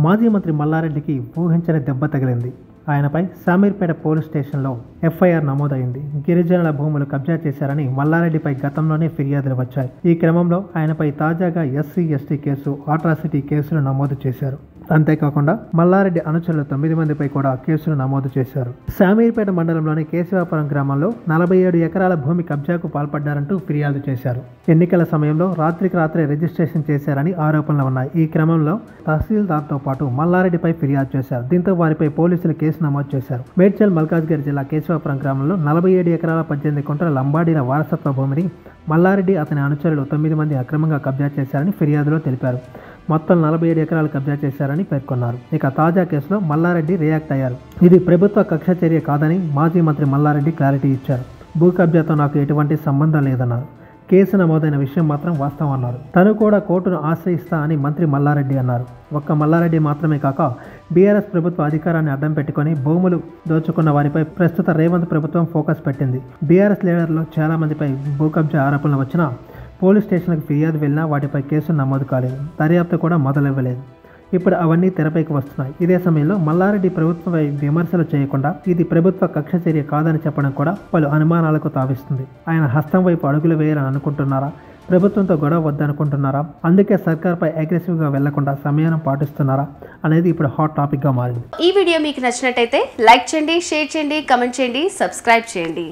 మాజీ మంత్రి మల్లారెడ్డికి ఊహించని దెబ్బ తగిలింది. ఆయనపై శామీర్పేట పోలీస్ స్టేషన్లో ఎఫ్ఐఆర్ నమోదైంది. గిరిజనుల భూములు కబ్జా చేశారని మల్లారెడ్డిపై గతంలోనే ఫిర్యాదులు వచ్చాయి. ఈ క్రమంలో ఆయనపై తాజాగా ఎస్సీ ఎస్టీ కేసు, అట్రాసిటీ కేసులు నమోదు చేశారు. అంతేకాకుండా మల్లారెడ్డి అనుచరులు 9 మందిపై కూడా కేసులు నమోదు చేశారు. శామీర్పేట మండలంలోని కేశవాపురం గ్రామంలో 47 ఎకరాల భూమి కబ్జాకు పాల్పడ్డారంటూ ఫిర్యాదు చేశారు. ఎన్నికల సమయంలో రాత్రికి రాత్రే రిజిస్ట్రేషన్ చేశారని ఆరోపణలు ఉన్నాయి. ఈ క్రమంలో తహసీల్దార్తో పాటు మల్లారెడ్డిపై ఫిర్యాదు చేశారు. దీంతో వారిపై పోలీసులు కేసు నమోదు చేశారు. మేడ్చల్ మల్కాజ్గిరి జిల్లా కేశవాపురం గ్రామంలో 47 ఎకరాల 18 కుంటల లంబాడీల వారసత్వ భూమిని మల్లారెడ్డి అతని అనుచరులు 9 మంది అక్రమంగా కబ్జా చేశారని ఫిర్యాదులో తెలిపారు. మొత్తం 47 ఎకరాలు కబ్జా చేశారని పేర్కొన్నారు. ఇక తాజా కేసులో మల్లారెడ్డి రియాక్ట్ అయ్యారు. ఇది ప్రభుత్వ కక్ష చర్య కాదని మాజీ మంత్రి మల్లారెడ్డి క్లారిటీ ఇచ్చారు. భూ కబ్జాతో నాకు ఎటువంటి సంబంధం లేదన్నారు. కేసు నమోదైన విషయం మాత్రం వాస్తవం అన్నారు. తను కూడా కోర్టును ఆశ్రయిస్తా అని మంత్రి మల్లారెడ్డి అన్నారు. ఒక్క మల్లారెడ్డి మాత్రమే కాక బీఆర్ఎస్ ప్రభుత్వ అధికారాన్ని అడ్డం పెట్టుకుని భూములు దోచుకున్న వారిపై ప్రస్తుత రేవంత్ ప్రభుత్వం ఫోకస్ పెట్టింది. బీఆర్ఎస్ లీడర్లు చాలా మందిపై భూ కబ్జా ఆరోపణలు వచ్చినా పోలీస్ స్టేషన్లకు ఫిర్యాదు వెళ్ళినా వాటిపై కేసులు నమోదు కాలేదు. దర్యాప్తు కూడా మొదలవ్వలేదు. ఇప్పుడు అవన్నీ తెరపైకి వస్తున్నాయి. ఇదే సమయంలో మల్లారెడ్డి ప్రభుత్వంపై విమర్శలు చేయకుండా ఇది ప్రభుత్వ కక్ష చర్య కాదని చెప్పడం కూడా పలు అనుమానాలకు తావిస్తుంది. ఆయన హస్తం వైపు అడుగులు వేయాలని అనుకుంటున్నారా? ప్రభుత్వంతో గొడవ వద్దనుకుంటున్నారా? అందుకే సర్కార్పై అగ్రెసివ్గా వెళ్లకుండా సమయాన్ని పాటిస్తున్నారా అనేది ఇప్పుడు హాట్ టాపిక్గా మారింది. ఈ వీడియో మీకు నచ్చినట్టయితే లైక్ చేయండి, షేర్ చేయండి, కమెంట్ చేయండి, సబ్స్క్రైబ్ చేయండి.